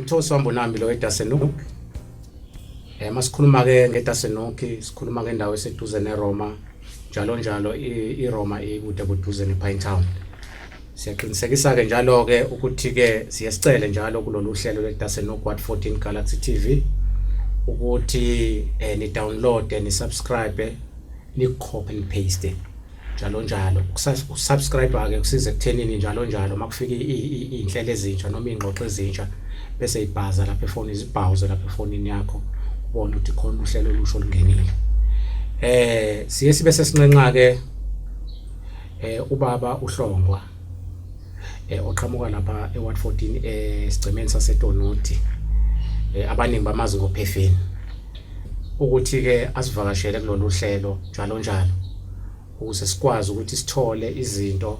Umthosi wambo nami lo eDasenhoek. Masikhuluma ke ngeDasenhoek, sikhuluma ngendawo eseduze neRoma. Njalo iRoma ikude kuduze nePinetown. Siyaqinisekisa ke njalo ke ukuthi ke siyasicela njalo kulolu hlelo leDasenhoek What 14 Galaxy TV ukuthi ni download ni subscribe ni copy and paste njalo. Ukusubscribe ke kusiza ekuthenini njalo makufika inhlelo ezintsha noma ingxoxo ezintsha bese ibhaza lapha efonini izibhawuze lapha efonini yakho ubone ukuthi khona uhlelo olusho lungenile. Siye sibe sesinqenqa ke ubaba uHlongwa oqhamuka lapha eWard 14 esigcemeni saseDonoti. Abaningi bamazi ngoPhefeni ukuthi ke asivakashele kulolu hlelo njalo ukuze sikwazi ukuthi sithole izinto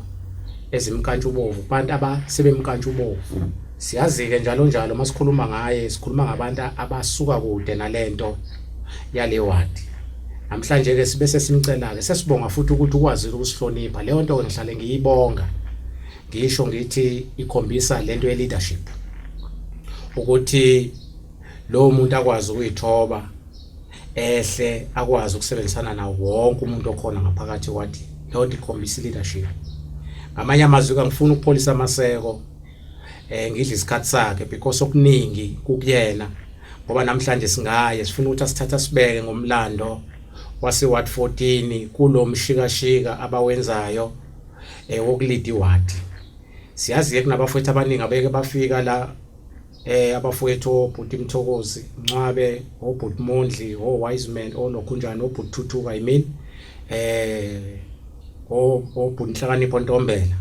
ezimkantshubovu kubantu abasebemkantshubovu. Siyazi ke njalo masikhuluma ngaye sikhuluma ngabantu abasuka kude nalento yale ward. Namhlanje ke sibe sesimcela ke sesibonga futhi ukuthi ukwazi ukusihlonipha leyo nto ngihlale ngiyibonga. Ngisho ngithi ikhombisa lento ye leadership ukuthi lo muntu akwazi ukuyithoba ehle akwazi ukusebenzisana nawo wonke umuntu okhona ngaphakathi kwathi leyo nto ikhombisa leadership. Ngamanye amazwi ngifuna ukupholisa amaseko ngidla isikhathi sakhe because okuningi kukuyena ngoba namhlanje singaye sifuna ukuthi asithatha sibeke ngomlando waseWard 14 kulo mshikashika abawenzayo wokulida iward. Siyazi ke kunabafowethu abaningi abeke bafika la abafowethu oBhuti Mthokozi Mncwabe oBhuti Mondli oWiseman oNokhunjana oBhuti Thuthuka oBhuti Nhlakanipho Ntombela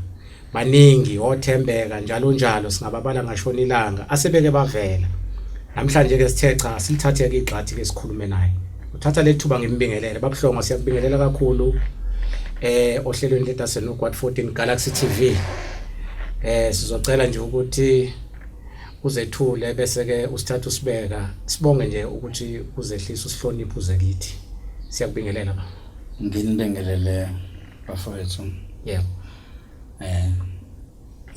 maningi oThembeka njalo singababala ngashona ilanga asebeke bavela. Namhlanje ke sithe cha silithathe ke igxathi ke sikhulume naye. Uthatha lethuba ngimibingelele babuhlongo siyakubingelela kakhulu ohlelweni leDasenhoek What 14 Galaxy TV. Sizocela nje ukuthi uzethule bese ke usithatha usibeka sibonge nje ukuthi uzehlisa usihloniphe uze kithi. Siyakubingelela ba. Nginibingelele bafowethu. Yebo.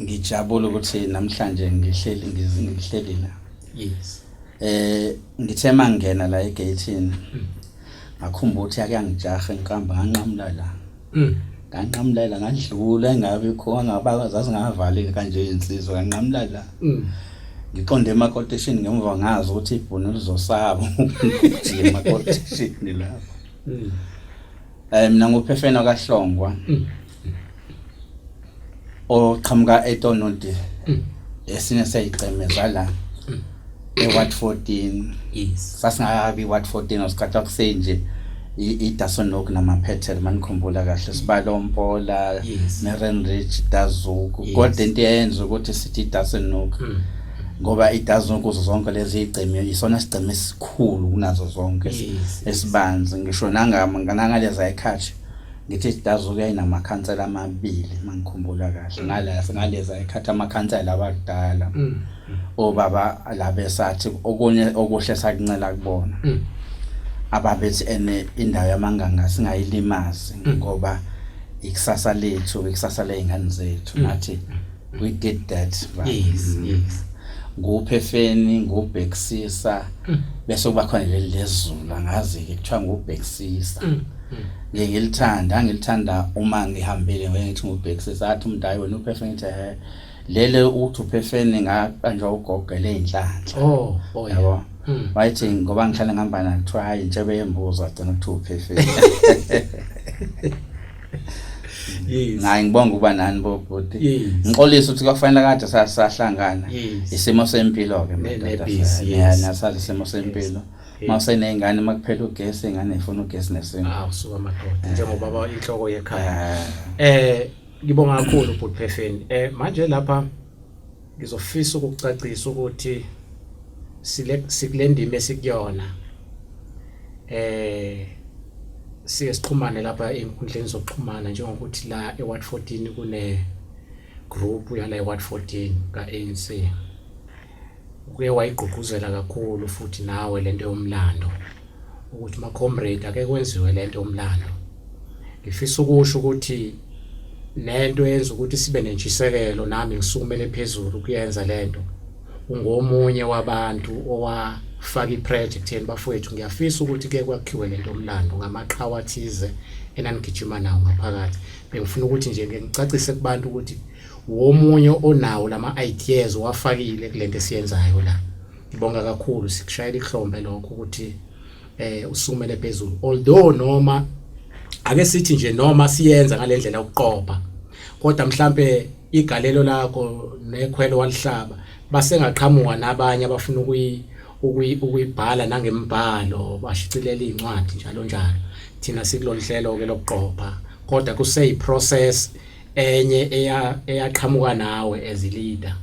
Ngijabula ukuthi namhlanje ngihleli la. Yes. Ngithe mangena la egate-ini. Ngakhumbula ukuthi akangijahe ngihamba nganqamla la. Nganqamla la ngadlula engabe khona ngabazazi ngavalile kanje insizwa nganqamla la. Ngiqonde emakoteshini ngemva ngazi ukuthi ibhunu lizosaba ukujika emakoteshini lapho. Mina nguPhefeni kaHlongwa. Oqhamuka eDonoti esinye seyicemeza la eWard 14. Yes. Sasingabi iWard 14 osikhatha kusenje iDasenhoek namaphethela manikhumbula kahle Sibalompola Merenrich Dazuku kodwa into eyenza ukuthi sithi iDasenhoek ngoba iDasenhoek kuzo zonke lezi igceme isona sigceme esikhulu kunazo zonke esibanzi ngisho nangaleza ekhathi ngithi iDasenhoek yayinamakhansela amabili mangikhumbula kahle ngaleza ekhathi amakhansela abadala obaba labesathi okunye okuhle sakuncela kubona ababethi indawo yamanganga singayilimazi ngoba ikusasa lethu ikusasa leingane zethu nathi we did that. Yes. nguPhefeni nguBhekisisa bese kuba khona lezulu angazi ke kuthiwa nguBhekisisa. Ngilithanda uma ngihambile ngithi nguBhekisisa athi umuntu hayi wena uPhefeni nje lele uthi uPhefeni ngaqanjwa ugogele inhlanhla. Yabo wayithi ngoba ngihlala ngihamba na kuthiwa hayi intshebe yembuzo agcina ukuthi uPhefeni. Yes. Ngayi ngibonga ukuba nani bobhuti. Ngixolisa ukuthi kwafanele kade sahlangana isimo sempilo ke manje. Nasali isimo sempilo. Mawusenengane makuphela ugesi ingane ifuna ugesi nesimo. Usuka amadoda njengoba baba inhloko yekhaya. Ngibonga kakhulu uBhuti Phefeni. Manje lapha ngizofisa ukucacisa ukuthi sikulendima esikuyona. Siye sixhumane lapha enkundleni zokuxhumana njengokuthi la eWard 14 kune group yala eWard 14 kaANC. Uke wayigqugquzela kakhulu futhi nawe lento yomlando ukuthi ma comrade ake kwenziwe lento yomlando. Ngifisa ukusho ukuthi lento yenza ukuthi sibe nentshisekelo nami ngisukumele phezulu kuyenza lento ungomunye wabantu owafaka iproject yeni bafowethu ngiyafisa ukuthi ke kwakhiwe lento omlando ngamaqhawe athize enanigijima nawo ngaphakathi bengifuna ukuthi nje ngicacise kubantu ukuthi womunye onawo lama ideas wafakile kulento esiyenzayo la ngibonga kakhulu sikushayela ihlombe lokho ukuthi usumele phezulu although noma ake sithi nje noma siyenza ngalendlela yokuqopha kodwa mhlambe igalelo lakho nekhwelo walihlaba basengaqhamuka nabanye abafuna ukuyibhala nangembhalo bashicilela incwadi njalo njalo thina sikulolihlelo ke lokuqopha kodwa kusey process enye eyaqhamuka nawe as a leader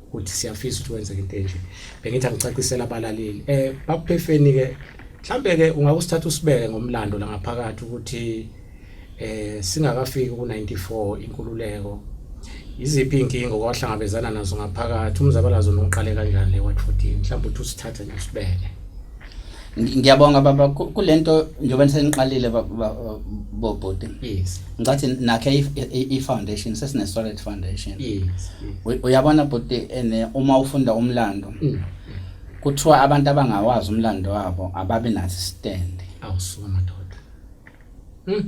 ukuthi siyafisa ukuthi wenze into enje bengithi angicacisela abalaleli bakuphefeni ke mhlambe ke ungakusithatha usibeke ngomlando la ngaphakathi ukuthi singakafiki ku94 inkululeko iziphi inkingo okwahlangabezana nazo ngaphakathi umzabalazo noqale kanjani le Ward 14 mhlawumbe uthi usithathe nje usibeke. Ngiyabonga baba kulento njengoba seniqalile bobodi. Yes. Ngathi nakhe i-foundation sesine solid foundation. Yes. Uyabona bodi ene uma ufunda umlando kuthiwa abantu abangawazi umlando wabo ababe naso stand. Awusuka madoda.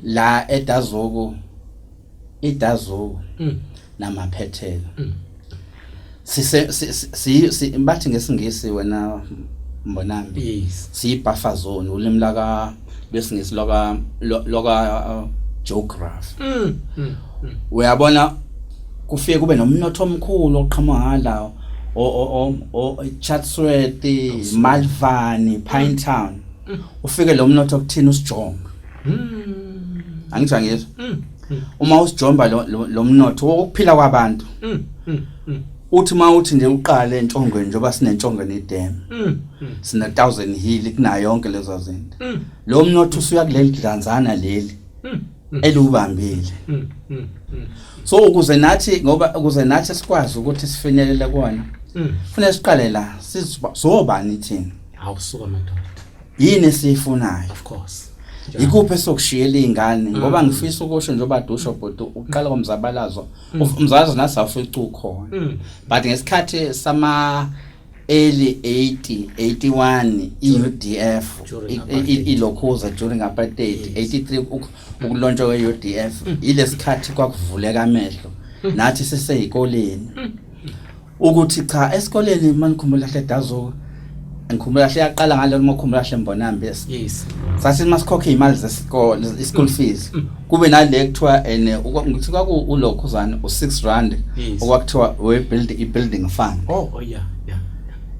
La edazuku idazuku namaphethelo. Bathi ngesingisi wena Mbonambi. Yes. Siyibuffer zone ulimi laka besingisi loka geography. Uyabona kufike kube nomnotho omkhulu oqhamuka la Chatsworth, Malvani, Pinetown. Ufike lo mnotho okuthina usijonga. Angitsho ngizwe. Uma usijomba lo mnotho wokuphila kwabantu. Uthi mawuthi nje uqale entshongweni njoba sinentshongo nedam. Sina 1000 hill kunayo yonke lezo zinto. Lo mnotho usuya kuleli dlanzana leli elubambile. So ukuze nathi sikwazi ukuthi sifinyelele kuona. Kufanele siqale la sizobani thina. Awusuka madoda. Yini esifunayo? Of course. Ikuphi sokushiyela izingane ngoba ngifisa ukusho njoba dusho bhuti uqala komzabalazo umzalazo nasafica ukhona but ngesikhathi sama early 81 iUDF ilokhuza during apartheid 83 ukulontsha kweUDF ilesikhathi kwakuvuleka amehlo nathi siseyikoleni ukuthi cha esikoleni manikhumbula hle dazo ngikhumbula hle yaqala ngalo makhumbula hle Mbonambi yes sathi masikhokhe imali zesikole school fees kube nale kuthiwa ngithi kwaku ulokhuzana u6 rand okwakuthiwa we build building fund yeah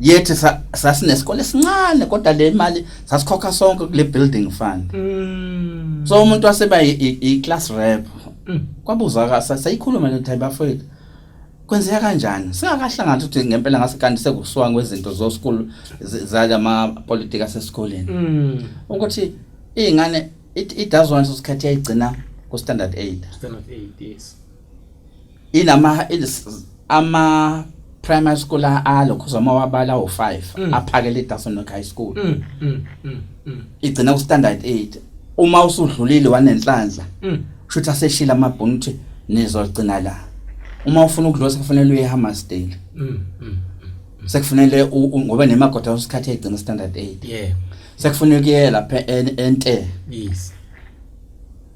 yethu sasinesikole esincane kodwa le mali sasikhokha sonke kule building fund so umuntu waseba i-class rep kwabuza sayikhuluma le type bafethu kwenzeka kanjani singakahlangana ukuthi ngempela ngasekanti sekusuka kwezinto zo school zalama politika sesikoleni ukuthi izingane it does want isikhathi yayigcina ku standard 8 yes ama primary school alokho wabala u5 aphakele iDassenhoek High School igcina ku standard 8 uma usudlulile wanenhlanhla kushuthi aseshila amabhunthi nizogcina la uma ufuna ukudlosa kufanele uye eHammersdale sekufanele ngoba nemagoda usikhathi egcina standard 8 yeah sekufanele kuye lapha ente yes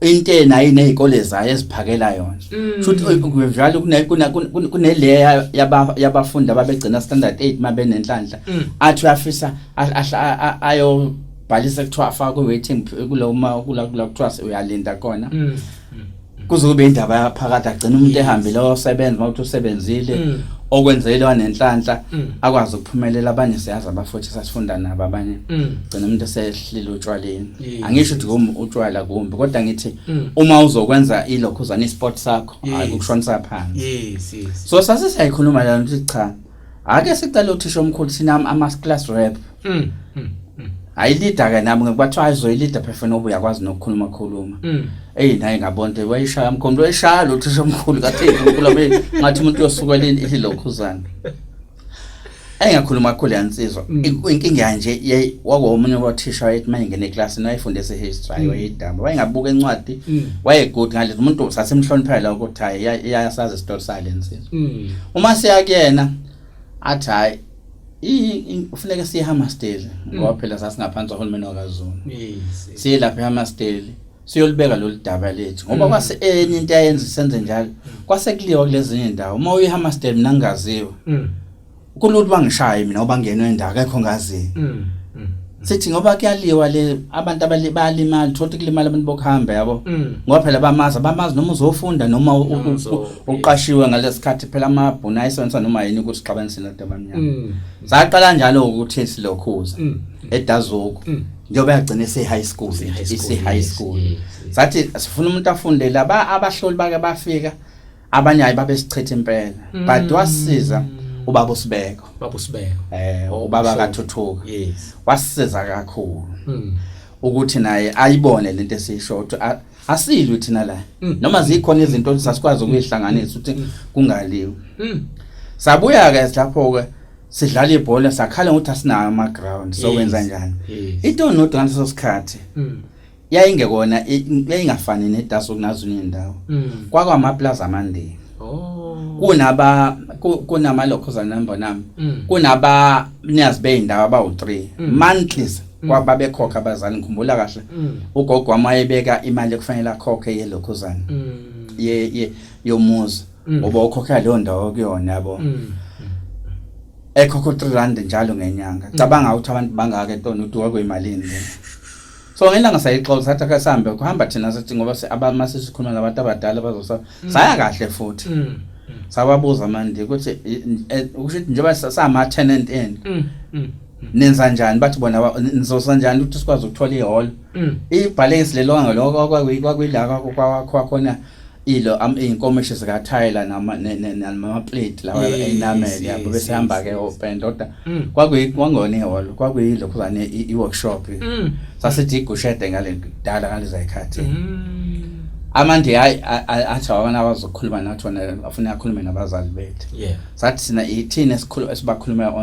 inte nayo nezikole zayo eziphakela yona futhi kuvela kuneleya yabafundi ababegcina standard 8 mabenenhlanhla athi uyafisa ayo bhalisa kuthiwa afaka waiting kula kuthiwa uyalinda khona kuzobe indaba yaphakathi agcina umuntu ehambile osebenza mawuthi usebenzile okwenzelwa nenhlanhla akwazi ukuphumelela abanye siyazi abafuthi sasifunda nabo abanye gcina umuntu esehlile utshwaleni angisho ukuthi utshwala kumbe kodwa ngithi uma uzokwenza ilokhuzana isport sakho hayi ukushonisa phansi yes so sasisayikhuluma la ukuthi cha ake sicela uthisha omkhulu sina ama class rep ayilida ke nami ngibathiwa ayizoyilida phefana obu yakwazi nokukhuluma naye ngabonke wayishaya umkhombo wayishaya lo thisha omkhulu kathi unkulunkulu abe ngathi umuntu yosuka leli lokhuzana engakhuluma kakhulu yansizwa inkinga nje wakomunye wathisha wayethi manje ngene class wayefundisa history wayedamba wayengabuka encwadi wayegood ngale umuntu sasemhloniphela la ukuthi hayi iyasazi story silence uma siya kuyena athi hayi Ufuneka siye eHammersdale ngoba phela sasingaphansi kwaHulumeni wakaZulu. Yes. Siye lapha eHammersdale siyolibeka lolu daba lethu ngoba kwase enye into ayenza senze njalo kwase kuliwa kulezinye indawo uma uye eHammersdale mina ngingaziwa kululu bangishaye mina ngoba ngenwe indawo akekho ngazi sithi ngoba kuyaliwa le abantu abalimala thothi kulimala abantu bokuhamba yabo ngoba phela bamazi noma uzofunda noma uqashiwe ngalesikhathi phela amabhuna ayisonsa noma yini ukuthi xabanise nadabamnyama saqala njalo ukuthi silokhuza eDazuku njengoba yagcina high school high school sathi sifuna umuntu afunde laba abahloli bake bafika abanye ayi babesichitha impela but wasiza ubaba uSibeko ubaba kaThuthuka yes wasisiza kakhulu ukuthi naye ayibone lento esisho asilwe thina la noma zikhona izinto sasikwazi ukuyihlanganisa ukuthi kungaliwe sabuya ke lapho ke sidlala ibhola sakhala ukuthi asinayo ama ground sokwenza njani iTonoti ngaleso sikhathi yayingekona yayingafani neDazuku nazo indawo kwakwama plaza amandeni kunama lokhuzana number nami kunaba niyazi beyindawo abawu3 monthlies kwababekhokha abazali ngikhumbula kahle ugogo wamayebeka imali ekufanele akhokhe yelokhuzana yomuzi ngoba ukhokha leyo ndawo kuyona yabo ekhokho 3 rand njalo ngenyanga cabanga ukuthi abantu bangaka eTonoti kwakuyimalini so ngelanga sayixoxa sathi ake sihambe kuhamba thina sithi ngoba abamase sikhuluma nabantu abadala bazosa saya kahle futhi sababuza manje ukuthi ukusho njengoba sama tenant end nenza njani bathi bona nizosa njani ukuthi sikwazi ukuthola ihall ibhalesi lelonga lokho kwakwila kwakhona ilo inkomeshi zika Tyler nama plate lawa enamel yabo bese hamba ke open kodwa kwangona ihall kwakuyilo kuzane iworkshop sasithi igushede ngale dala ngaliza ikhathi amande athi abana abazokhuluma nathona afuna ukukhuluma nabazali bethu sathi sina ithina esikhuluma esibakhuluma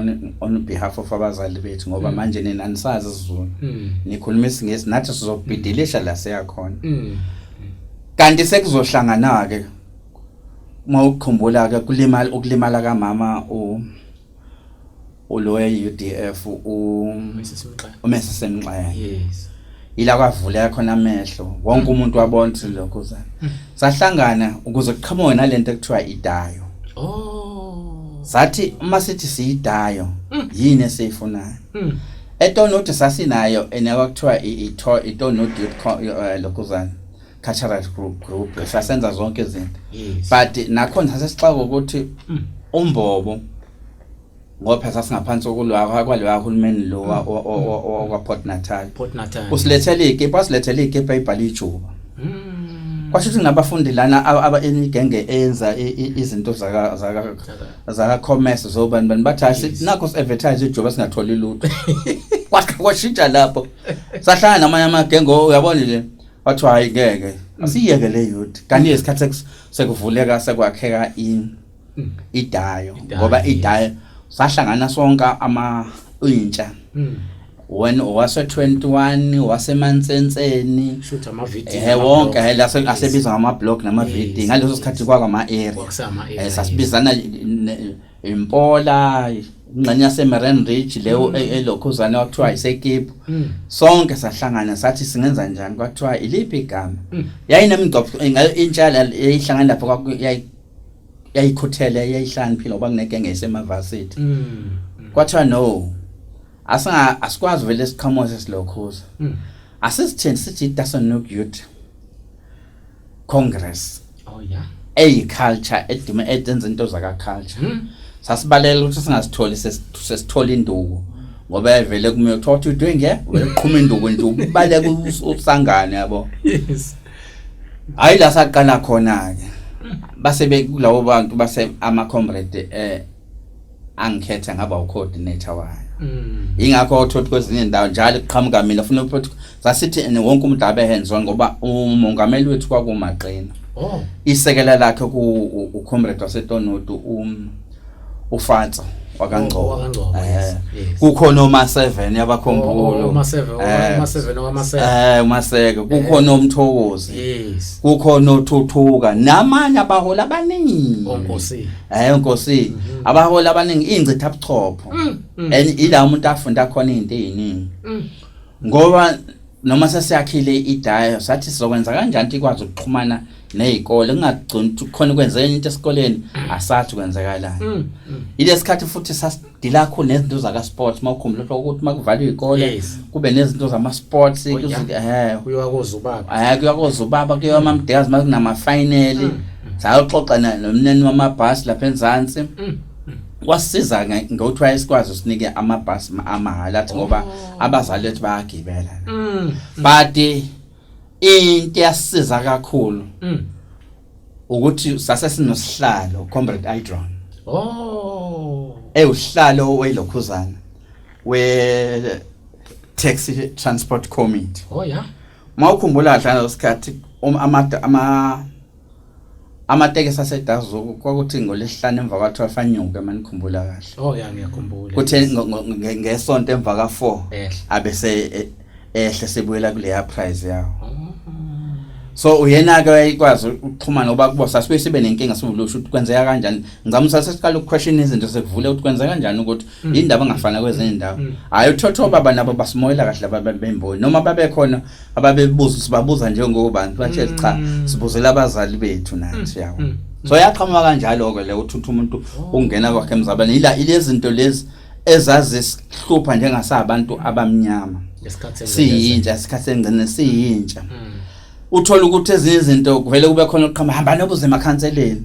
on behalf of abazali bethu ngoba manje nenisazi isiZulu nikhuluma isingisi nathi sizobhidilisha la siyakhona kanti sekuzohlangana ke mawukukhumbula ke ukulimala kamama uloye UDF uMrs Semxaya yes ila kwavula khona amehlo wonke umuntu wabona lokho zana sahlangana ukuze kuqhamuke nalento ekuthiwa idayo sathi uma sithi siyidayo yini esiyifunayo eTonoti sasinayo enakuthiwa iTonoti lokho zana cultural group sasenza zonke izinto but nakhona sasixaka ukuthi umbobo ngoba sasingaphansi kwalwa uhulumeni lo wa Port Natal usilethele igepa ibhala ijuba kwasho ukuthi nabafundi lana abanigenge enza izinto zaka commerce zobani bathi nakho advertise ijuba singatholi lutho kwashintsha lapho sahlangana namanye amagenge uyabona nje wathi hayi ngeke asiyeke le youth kanti isikhathi sekuvuleka sekwakheka idayo ngoba idayo sahlangana sonke intsha wena wase 21 waseMansenseni shoot ama video wonke la asebiza ngama blog nama video ngaleso sikhathi kwakama area sasibizana impola ingxenye yaseMarine Ridge leyo elokhuzana wakuthiwa iseKipu sonke sahlangana sathi singenza njani kwathiwa iliphi igama yayinemigcopho intshala eyihlangana lapho yayikhothela yayihlani phela ngoba kunegenge esemavarsity kwathiwa no asikwazi vele siqhamuze silokhuza asisithini sithi Dassenhoek Youth Congress culture edenza into zaka culture sasibalela ukuthi singasitholi sesithola induku ngoba vele kumele uthothi udwenge weqhuma induku baleka usangane yabo yes hayi la saqala khona ke base bekulawo bantu base ama comrade angikhetha ngaba ucoordinator wayo ingakho uthothi kwezinye indawo njalo iqhamuka mina ufuna ukuthi sasithi wonke umuntu abe hands on ngoba umongameli wethu kwakumaqina isekela lakhe ku comrade waseTonoti uFatso wakangcobo kukhona oma7 yabakhombulo umaseke kukhona umthokozi kukhona uthuthuka namanye abahola abaningi onkosi abahola abaningi ingcitha buchopho and ila umuntu afunda khona izinto eziningi ngoba noma sesiyakhile idayo sathi sizokwenza kanjani ikwazi ukuxhumana nezikole ngagcina khona kwenzeka into esikoleni asathi kwenzakalani ilesikhathi futhi sasidila kakhulu nezinto zaka sports mawukhumbula ukuthi makuvalwe izikole kube nezinto zama sports kuyiwa kozubaba kuyiwa amamdekazi makunama final sayoxoxa nomneni wamabhasi lapha eNzansi kwasiza ngokuthi wayesikwazi usinike amabhasi amahala athi ngoba abazali bethu bayagibela but into yasiza kakhulu ukuthi sase sinosihlalo Comrade Idron uhlalo welokhuzana we taxi transport committee mawukhumbula kahle ngesikhathi amatekisi aseDazuku kwakuthi ngolesihlanu emva kwa12 anyuke manikhumbula kahle ngiyakhumbula kuthi ngesonto emva ka4 abese ehle sebuyela kuleya price yawo so uyena ke wayikwazi ukuxhumana ngoba kubosa sibe sibe nenkinga sibulusho ukuthi kwenzeka kanjani ngizamsa sesiqala ukuquestion izinto sekuvule ukuthi kwenzeka kanjani ukuthi indaba engafana kwezinye indawo hayi uthotho baba nabo basimoyela kahle babemboni noma babe khona ababebuza sibabuza njengobani bathi cha sibuzela abazali bethu nathi yawo so yaqhamuka kanjalo ke le uthuthu umuntu ungena kwakhe emzabane ilezinto lezi ezazisihlupha njengasabantu abamnyama siyintsha isikhathi engcene siyintsha uthola ukuthi ezinye izinto kuvele kube khona ukuqhamba hamba nobuze emakhanseleni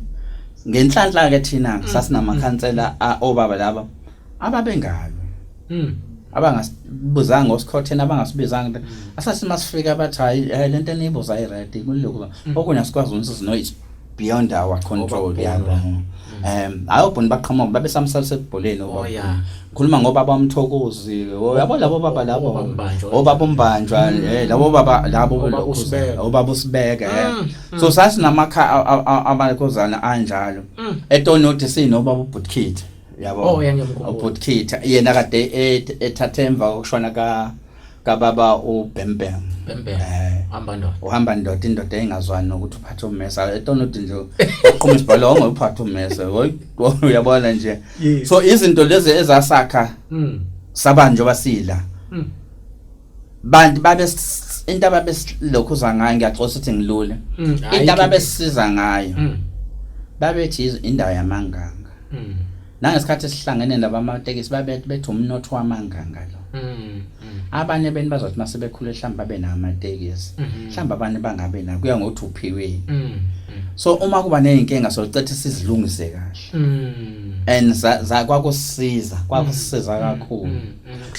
ngenhlanhla ke thina sasinama-khansela obaba laba ababengayo abangasibuzanga ngosikhotheni abangasibizanga asasimasifikira bathi hayi lento eniyibuza ayiredi kulokho okunye asikwazi ukuthi no it's beyond our control yabo ayobona baqhamuka babe samsalisa ebholeni ngikhuluma ngoba bamthokozi yabo labo baba labo obaba umbanjwa labo baba labo obaba usibeka so sasinamakha abakhozana anjalo eTonoti sinobaba uButkit yabo uButkit yena kade ethathe emva kokushona kababa uBembem uhamba ndoda indoda engazwani nokuthi uphathe ummesa eTonoti nje uqhuma isibhalongo uphathe ummesa uyabona nje so izinto lezi ezasakha sabanje basila bantu babe into ababesilokhuza ngayo ngiyaxoxa ukuthi ngilule into ababesiza ngayo babethi indawo yamanganga nangesikhathi esihlangene nabamatekisi bethi umnotho wamanganga lo abanye beni bazothi masebekhule mhlamba babe namatekisi mhlamba abanye bangabe na kuya ngokuthi uphiwe so uma kuba nezinkinga socethe sizilungise kahle and kwakusiza kakhulu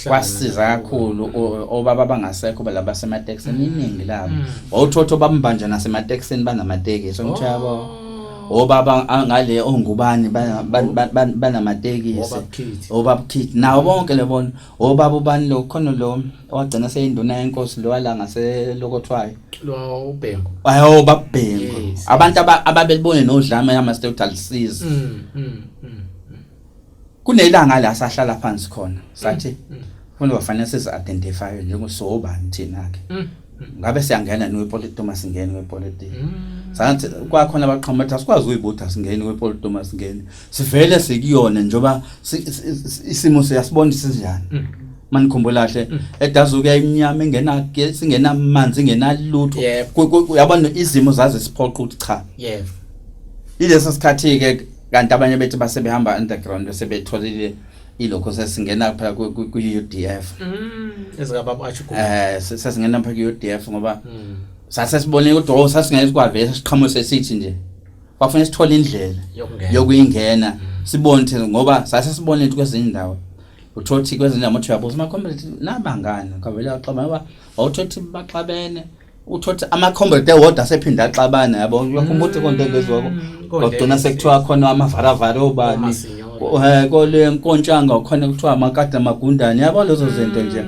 kwasiza kakhulu obaba bangasekho balaba sematekisini iningi labo wawuthotho bambanje nasematekisini banamatekisi ngithi yabo obaba ngale ongubani banamatekisi obabukhithi nawo bonke lebona obaba ubani lo khona lo wagcina seyinduna yenkosi lo wala ngaselokothwayo lo uBhengu ayo babhengu abantu ababelibone nodlame yamastetal seas kunelanga la sahlala phansi khona sathi kufanele bafanele sizi identify njengosobani thina ke ngabe siyangena nowepolitoma singene kwepolitiki sathi kwakhona abaqhamuka sikwazi uyibutha singene kwepolitoma singene sivele sikuyona njoba isimo siyasibona sinjani manikhumbula kahle eDazuku yayimnyama singena amanzi ngenalutho uyabona izimo zaze siphoqa ukuthi cha ileso sikhathi ke kanti abanye bethu basebehamba underground besebetholile ilokho sesingena phela ku-UDF ezikababa athi sesingena phela ku-UDF ngoba sasesibone ukuthi sasingeke kwavela siqhamuke sesithi nje kwafanele sithole indlela yokuyingena sibone ukuthi ngoba sasesibone ukuthi kwezinye indawo uthothi kwezinye indawo uthi uyabuza ama-comrade nabangani kwavela axabana ngoba wawuthothi baxabene uthothi ama-comrade ewodwa asephinda axabana yabo uyakhumbula ukuthi konke ngezwako kodwa sekuthiwa khona amavaravara obani kole nkontshanga khona kuthiwa amakade amagundane yabo lezo zinto nje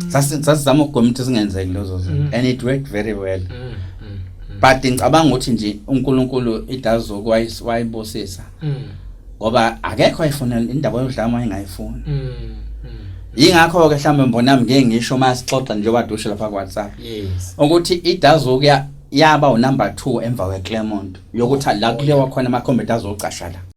sasizama ukugoma ukuthi singenzeki lezo zinto and it worked very well but ngicabanga ukuthi nje uNkulunkulu iDazuku wayibosisa ngoba akekho ayifuna indaba yodlame engayifuni ingakho ke mhlambe mbonami ngeke ngisho masixoxa nje wadusha lapha ku WhatsApp ukuthi iDazuku yaba u number 2 emva kweClermont yokuthi la kulewa khona amakhombe azocasha la